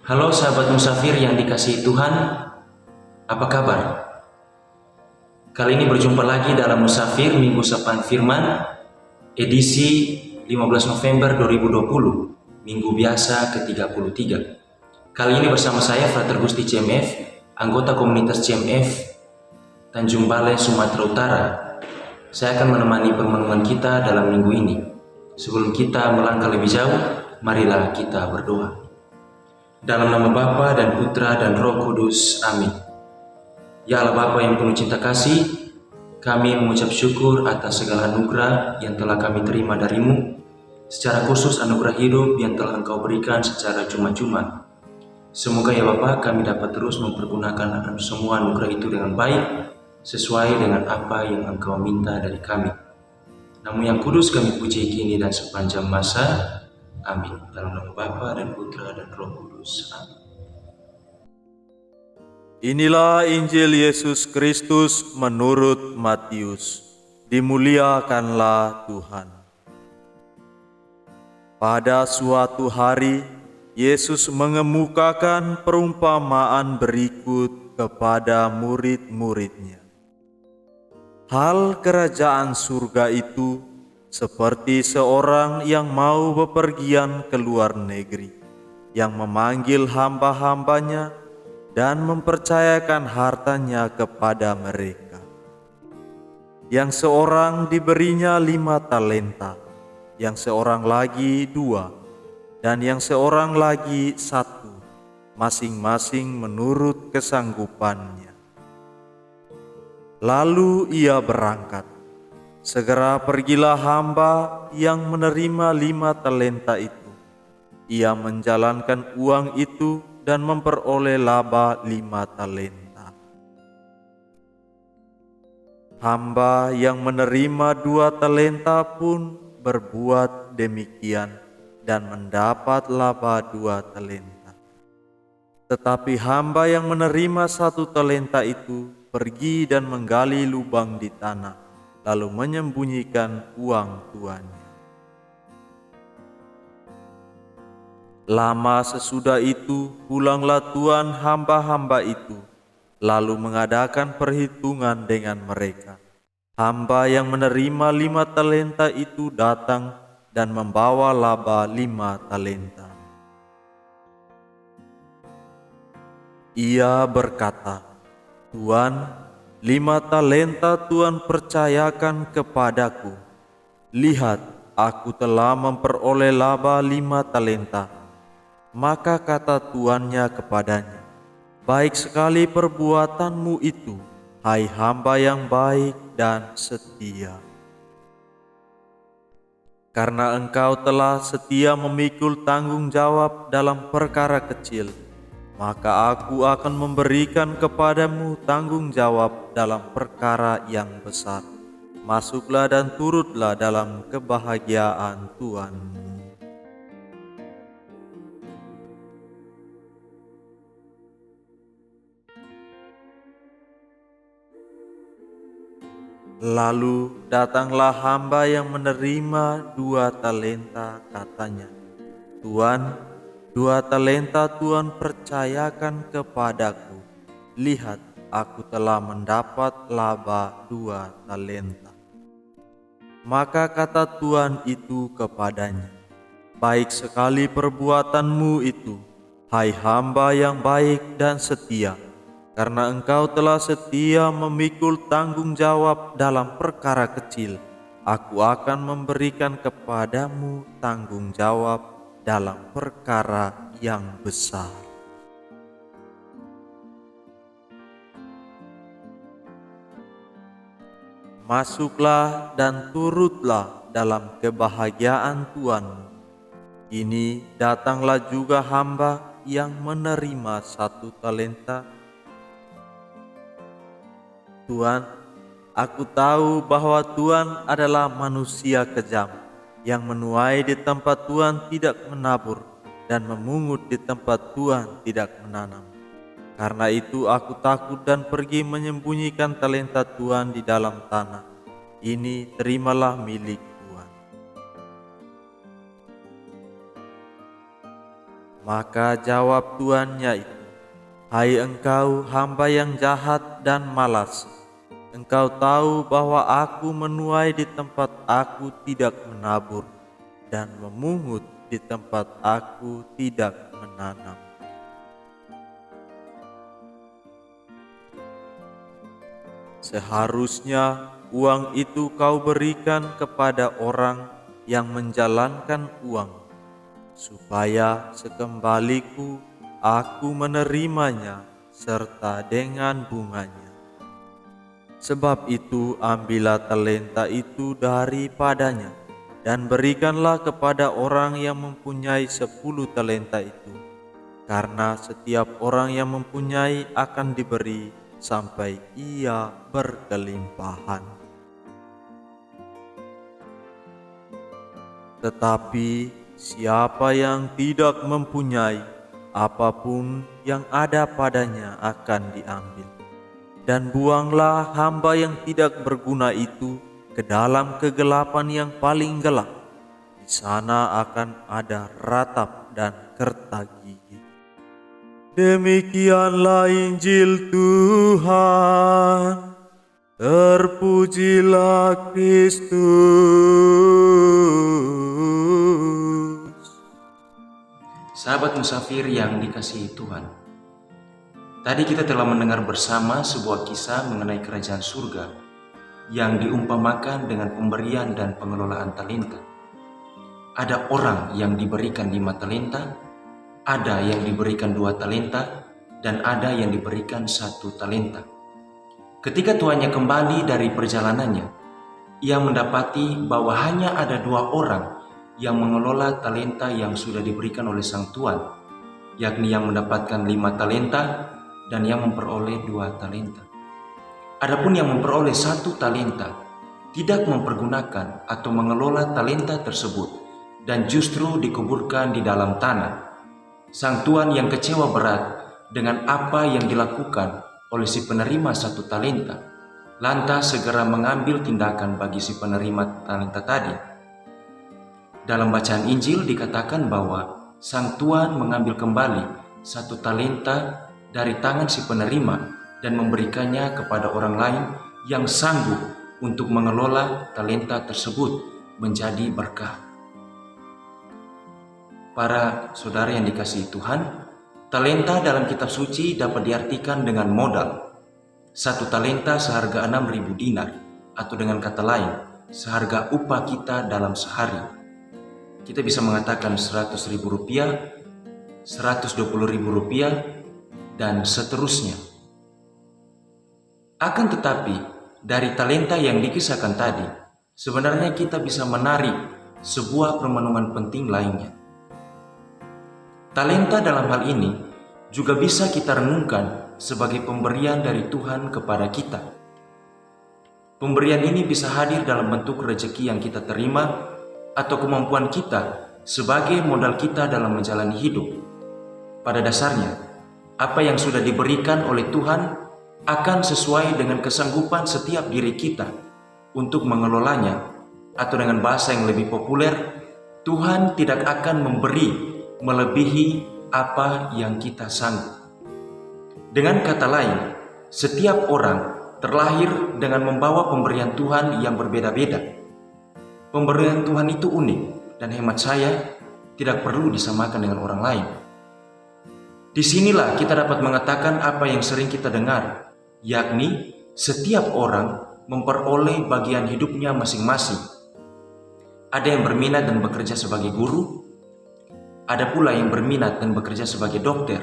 Halo sahabat musafir yang dikasihi Tuhan, apa kabar? Kali ini berjumpa lagi dalam Musafir Minggu Sapaan Firman, edisi 15 November 2020, Minggu biasa ke-33. Kali ini bersama saya Frater Gusti CMF, anggota komunitas CMF Tanjung Balai, Sumatera Utara. Saya akan menemani permenungan kita dalam minggu ini. Sebelum kita melangkah lebih jauh, marilah kita berdoa. Dalam nama Bapa dan Putra dan Roh Kudus. Amin. Ya Allah Bapa yang penuh cinta kasih, kami mengucap syukur atas segala anugerah yang telah kami terima darimu, secara khusus anugerah hidup yang telah Engkau berikan secara cuma-cuma. Semoga ya Bapa kami dapat terus mempergunakan semua anugerah itu dengan baik, sesuai dengan apa yang Engkau minta dari kami. Namun yang kudus kami puji kini dan sepanjang masa. Amin. Dalam nama Bapa dan Putra dan Roh Kudus. Amin. Inilah Injil Yesus Kristus menurut Matius. Dimuliakanlah Tuhan. Pada suatu hari, Yesus mengemukakan perumpamaan berikut kepada murid-muridnya. Hal kerajaan surga itu seperti seorang yang mau bepergian ke luar negeri, yang memanggil hamba-hambanya dan mempercayakan hartanya kepada mereka. Yang seorang diberinya 5 talenta, yang seorang lagi 2, dan yang seorang lagi 1, masing-masing menurut kesanggupannya. Lalu ia berangkat. Segera pergilah hamba yang menerima 5 talenta itu. Ia menjalankan uang itu dan memperoleh laba 5 talenta. Hamba yang menerima 2 talenta pun berbuat demikian dan mendapat laba 2 talenta. Tetapi hamba yang menerima 1 talenta itu pergi dan menggali lubang di tanah, lalu menyembunyikan uang tuannya. Lama sesudah itu, pulanglah tuan hamba-hamba itu, lalu mengadakan perhitungan dengan mereka. Hamba yang menerima 5 talenta itu datang dan membawa laba 5 talenta. Ia berkata, "Tuan, 5 talenta Tuan percayakan kepadaku. Lihat, aku telah memperoleh laba 5 talenta." Maka kata tuannya kepadanya, "Baik sekali perbuatanmu itu, hai hamba yang baik dan setia. Karena engkau telah setia memikul tanggung jawab dalam perkara kecil, maka aku akan memberikan kepadamu tanggung jawab dalam perkara yang besar. Masuklah dan turutlah dalam kebahagiaan Tuhanmu." Lalu datanglah hamba yang menerima 2 talenta, katanya, "Tuan, 2 talenta Tuan percayakan kepadaku. Lihat, aku telah mendapat laba 2 talenta." Maka kata tuan itu kepadanya, "Baik sekali perbuatanmu itu, hai hamba yang baik dan setia. Karena engkau telah setia memikul tanggung jawab dalam perkara kecil, aku akan memberikan kepadamu tanggung jawab dalam perkara yang besar." Masuklah dan turutlah dalam kebahagiaan Tuhanmu. Ini datanglah juga hamba yang menerima 1 talenta. "Tuan, aku tahu bahwa Tuan adalah manusia kejam, yang menuai di tempat Tuan tidak menabur dan memungut di tempat Tuan tidak menanam. Karena itu aku takut dan pergi menyembunyikan talenta Tuan di dalam tanah. Ini terimalah milik Tuan." Maka jawab tuannya itu, "Hai engkau hamba yang jahat dan malas, engkau tahu bahwa aku menuai di tempat aku tidak menabur dan memungut di tempat aku tidak menanam. Seharusnya uang itu kau berikan kepada orang yang menjalankan uang, supaya sekembaliku aku menerimanya serta dengan bunganya. Sebab itu ambillah talenta itu daripadanya dan berikanlah kepada orang yang mempunyai 10 talenta itu. Karena setiap orang yang mempunyai akan diberi sampai ia berkelimpahan. Tetapi siapa yang tidak mempunyai, apapun yang ada padanya akan diambil. Dan buanglah hamba yang tidak berguna itu ke dalam kegelapan yang paling gelap. Di sana akan ada ratap dan kerta gigi." Demikianlah Injil Tuhan. Terpujilah Kristus. Sahabat musafir yang dikasihi Tuhan, tadi kita telah mendengar bersama sebuah kisah mengenai kerajaan surga yang diumpamakan dengan pemberian dan pengelolaan talenta. Ada orang yang diberikan 5 talenta, ada yang diberikan 2 talenta, dan ada yang diberikan 1 talenta. Ketika tuannya kembali dari perjalanannya, ia mendapati bahwa hanya ada 2 orang yang mengelola talenta yang sudah diberikan oleh sang tuan, yakni yang mendapatkan 5 talenta dan yang memperoleh 2 talenta. Adapun yang memperoleh 1 talenta tidak mempergunakan atau mengelola talenta tersebut dan justru dikuburkan di dalam tanah. Sang tuan yang kecewa berat dengan apa yang dilakukan oleh si penerima 1 talenta, lantas segera mengambil tindakan bagi si penerima talenta tadi. Dalam bacaan Injil dikatakan bahwa sang tuan mengambil kembali 1 talenta dari tangan si penerima dan memberikannya kepada orang lain yang sanggup untuk mengelola talenta tersebut menjadi berkah. Para saudara yang dikasihi Tuhan, talenta dalam kitab suci dapat diartikan dengan modal. 1 talenta seharga 6.000 dinar, atau dengan kata lain, seharga upah kita dalam sehari. Kita bisa mengatakan 100.000 rupiah, 120.000 rupiah, dan seterusnya. Akan tetapi, dari talenta yang dikisahkan tadi, sebenarnya kita bisa menarik sebuah permenungan penting lainnya. Talenta dalam hal ini juga bisa kita renungkan sebagai pemberian dari Tuhan kepada kita. Pemberian ini bisa hadir dalam bentuk rezeki yang kita terima atau kemampuan kita sebagai modal kita dalam menjalani hidup. Pada dasarnya, apa yang sudah diberikan oleh Tuhan akan sesuai dengan kesanggupan setiap diri kita untuk mengelolanya, atau dengan bahasa yang lebih populer, Tuhan tidak akan memberi melebihi apa yang kita sanggup. Dengan kata lain, setiap orang terlahir dengan membawa pemberian Tuhan yang berbeda-beda. Pemberian Tuhan itu unik dan hemat saya tidak perlu disamakan dengan orang lain. Disinilah kita dapat mengatakan apa yang sering kita dengar, yakni setiap orang memperoleh bagian hidupnya masing-masing. Ada yang berminat dan bekerja sebagai guru, ada pula yang berminat dan bekerja sebagai dokter,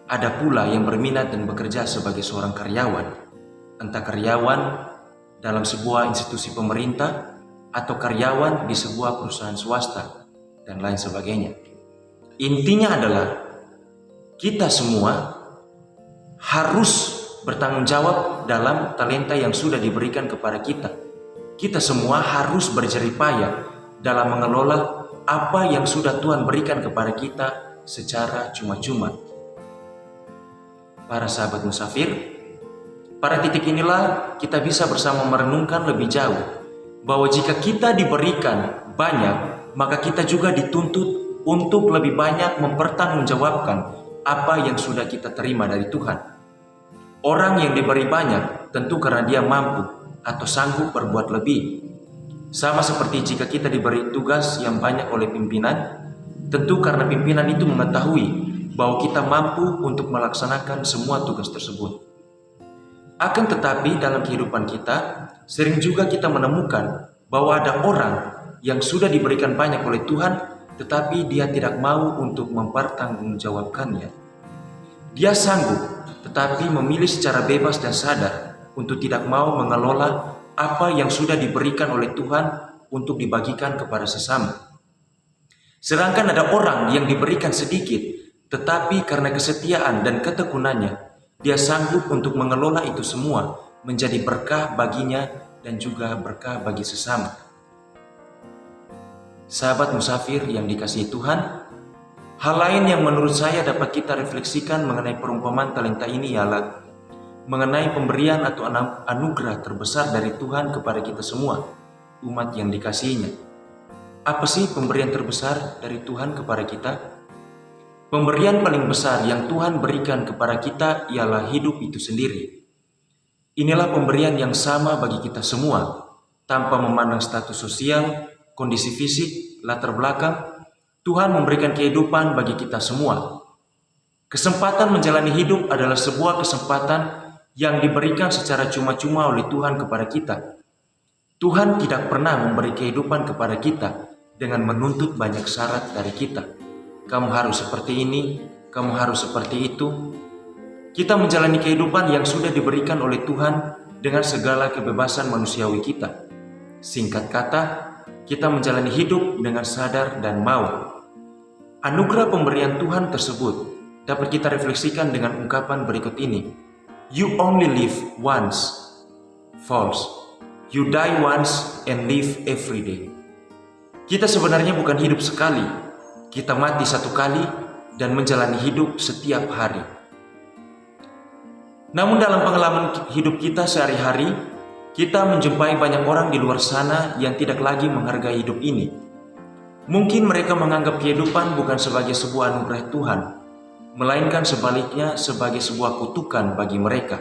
ada pula yang berminat dan bekerja sebagai seorang karyawan, entah karyawan dalam sebuah institusi pemerintah atau karyawan di sebuah perusahaan swasta, dan lain sebagainya. Intinya adalah kita semua harus bertanggung jawab dalam talenta yang sudah diberikan kepada kita. Kita semua harus berjerih payah dalam mengelola apa yang sudah Tuhan berikan kepada kita secara cuma-cuma. Para sahabat musafir, pada titik inilah kita bisa bersama merenungkan lebih jauh bahwa jika kita diberikan banyak, maka kita juga dituntut untuk lebih banyak mempertanggungjawabkan apa yang sudah kita terima dari Tuhan. Orang yang diberi banyak tentu karena dia mampu atau sanggup berbuat lebih. Sama seperti jika kita diberi tugas yang banyak oleh pimpinan, tentu karena pimpinan itu mengetahui bahwa kita mampu untuk melaksanakan semua tugas tersebut. Akan tetapi dalam kehidupan kita, sering juga kita menemukan bahwa ada orang yang sudah diberikan banyak oleh Tuhan, tetapi dia tidak mau untuk mempertanggungjawabkannya. Dia sanggup, tetapi memilih secara bebas dan sadar untuk tidak mau mengelola apa yang sudah diberikan oleh Tuhan untuk dibagikan kepada sesama. Sedangkan ada orang yang diberikan sedikit, tetapi karena kesetiaan dan ketekunannya, dia sanggup untuk mengelola itu semua menjadi berkah baginya dan juga berkah bagi sesama. Sahabat musafir yang dikasihi Tuhan, hal lain yang menurut saya dapat kita refleksikan mengenai perumpamaan talenta ini ialah mengenai pemberian atau anugerah terbesar dari Tuhan kepada kita semua, umat yang dikasihinya. Apa sih pemberian terbesar dari Tuhan kepada kita? Pemberian paling besar yang Tuhan berikan kepada kita ialah hidup itu sendiri. Inilah pemberian yang sama bagi kita semua, tanpa memandang status sosial, kondisi fisik, latar belakang. Tuhan memberikan kehidupan bagi kita semua. Kesempatan menjalani hidup adalah sebuah kesempatan yang diberikan secara cuma-cuma oleh Tuhan kepada kita. Tuhan tidak pernah memberi kehidupan kepada kita dengan menuntut banyak syarat dari kita. Kamu harus seperti ini, kamu harus seperti itu. Kita menjalani kehidupan yang sudah diberikan oleh Tuhan dengan segala kebebasan manusiawi kita. Singkat kata, kita menjalani hidup dengan sadar dan mau. Anugerah pemberian Tuhan tersebut dapat kita refleksikan dengan ungkapan berikut ini. You only live once. False. You die once and live every day. Kita sebenarnya bukan hidup sekali. Kita mati satu kali dan menjalani hidup setiap hari. Namun dalam pengalaman hidup kita sehari-hari, kita menjumpai banyak orang di luar sana yang tidak lagi menghargai hidup ini. Mungkin mereka menganggap kehidupan bukan sebagai sebuah anugerah Tuhan, melainkan sebaliknya sebagai sebuah kutukan bagi mereka.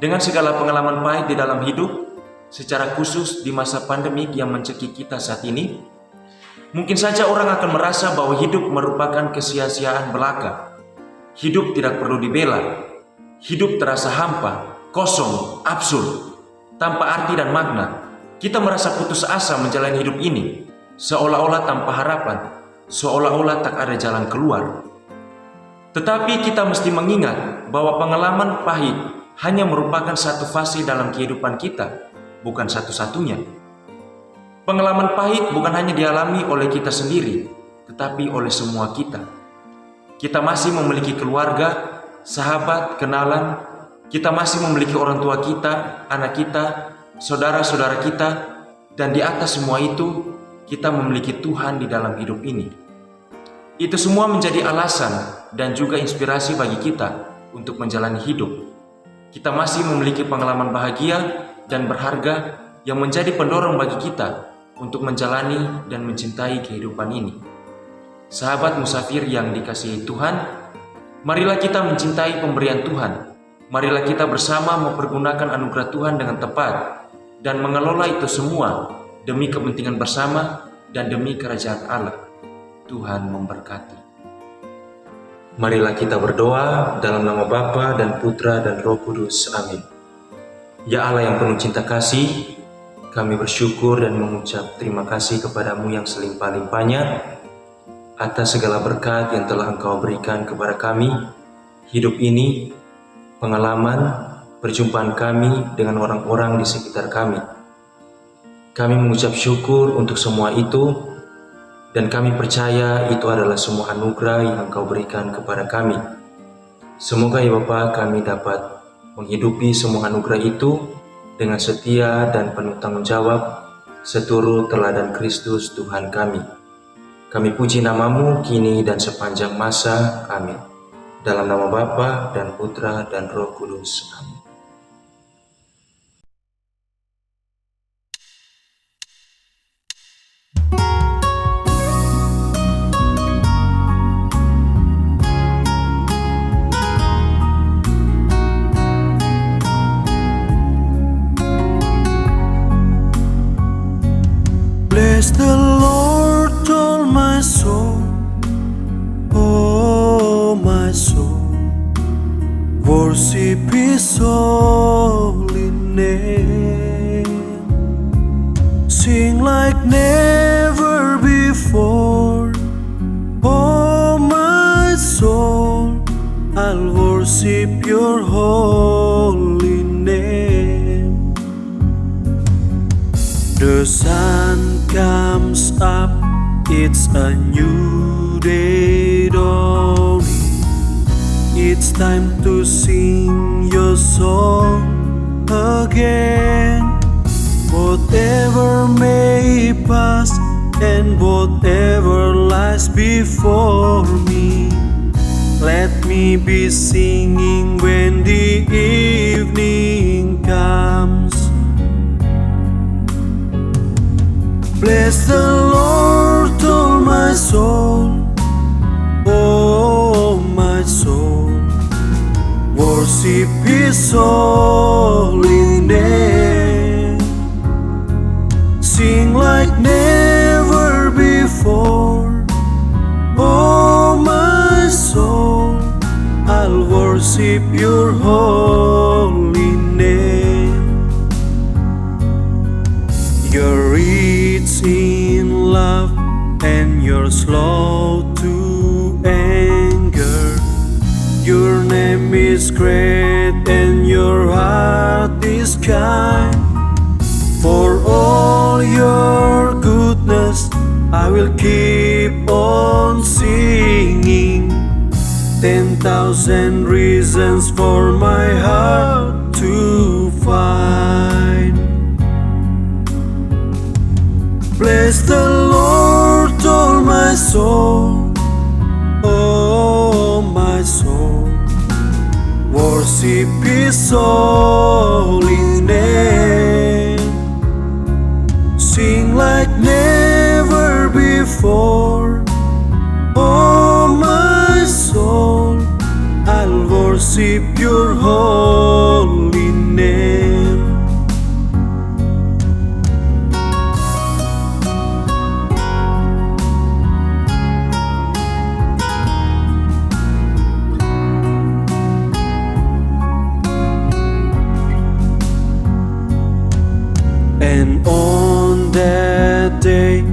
Dengan segala pengalaman pahit di dalam hidup, secara khusus di masa pandemik yang mencekik kita saat ini, mungkin saja orang akan merasa bahwa hidup merupakan kesia-siaan belaka. Hidup tidak perlu dibela. Hidup terasa hampa, kosong, absurd, tanpa arti dan makna. Kita merasa putus asa menjalani hidup ini, seolah-olah tanpa harapan, seolah-olah tak ada jalan keluar. Tetapi kita mesti mengingat bahwa pengalaman pahit hanya merupakan satu fase dalam kehidupan kita, bukan satu-satunya. Pengalaman pahit bukan hanya dialami oleh kita sendiri, tetapi oleh semua kita. Kita masih memiliki keluarga, sahabat, kenalan. Kita masih memiliki orang tua kita, anak kita, saudara-saudara kita, dan di atas semua itu, kita memiliki Tuhan di dalam hidup ini. Itu semua menjadi alasan dan juga inspirasi bagi kita untuk menjalani hidup. Kita masih memiliki pengalaman bahagia dan berharga yang menjadi pendorong bagi kita untuk menjalani dan mencintai kehidupan ini. Sahabat musafir yang dikasihi Tuhan, marilah kita mencintai pemberian Tuhan. Marilah kita bersama mempergunakan anugerah Tuhan dengan tepat dan mengelola itu semua demi kepentingan bersama dan demi kerajaan Allah. Tuhan memberkati. Marilah kita berdoa dalam nama Bapa dan Putra dan Roh Kudus. Amin. Ya Allah yang penuh cinta kasih, kami bersyukur dan mengucap terima kasih kepadamu yang selimpah-limpahnya atas segala berkat yang telah Engkau berikan kepada kami. Hidup ini, pengalaman, perjumpaan kami dengan orang-orang di sekitar kami. Kami mengucap syukur untuk semua itu, dan kami percaya itu adalah semua anugerah yang Engkau berikan kepada kami. Semoga ya Bapa, kami dapat menghidupi semua anugerah itu dengan setia dan penuh tanggung jawab seturut teladan Kristus Tuhan kami. Kami puji namamu kini dan sepanjang masa. Amin. Dalam nama Bapa dan Putra dan Roh Kudus. Amin. Bless the Lord, all my soul, oh my soul, worship His holy name. Sing like never before, oh my soul, I'll worship your holy name. The sun comes up, it's a new day dawning. It's time to sing your song again. Whatever may pass and whatever lies before me, let me be singing when the evening comes. Bless the Lord, oh my soul, oh my soul, worship His holy name. Sing like never before, oh my soul, I'll worship your holy name. You're rich in love and you're slow to anger. Your name is great and your heart is kind. For all your goodness, I will keep on singing. 10,000 reasons for my heart to find. Bless the Lord, all my soul, oh my soul, worship His holy name. Sing like never before, oh my soul, I'll worship your holy name. And on that day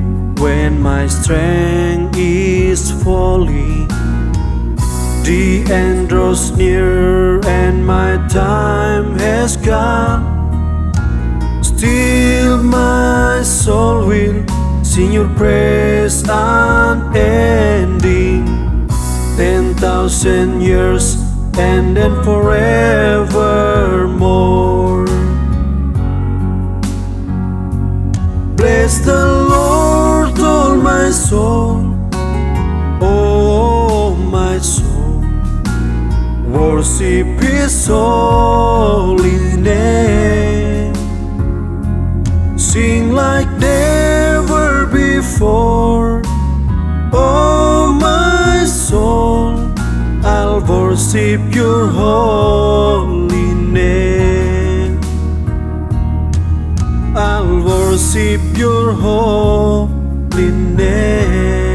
when my strength is falling, the end draws near and my time has come, still my soul will sing your praise unending. 10,000 years and then forevermore. Bless the Lord, all my soul, oh my soul, worship His holy name. Sing like never before, oh my soul, I'll worship your holy name. I'll worship your holy name.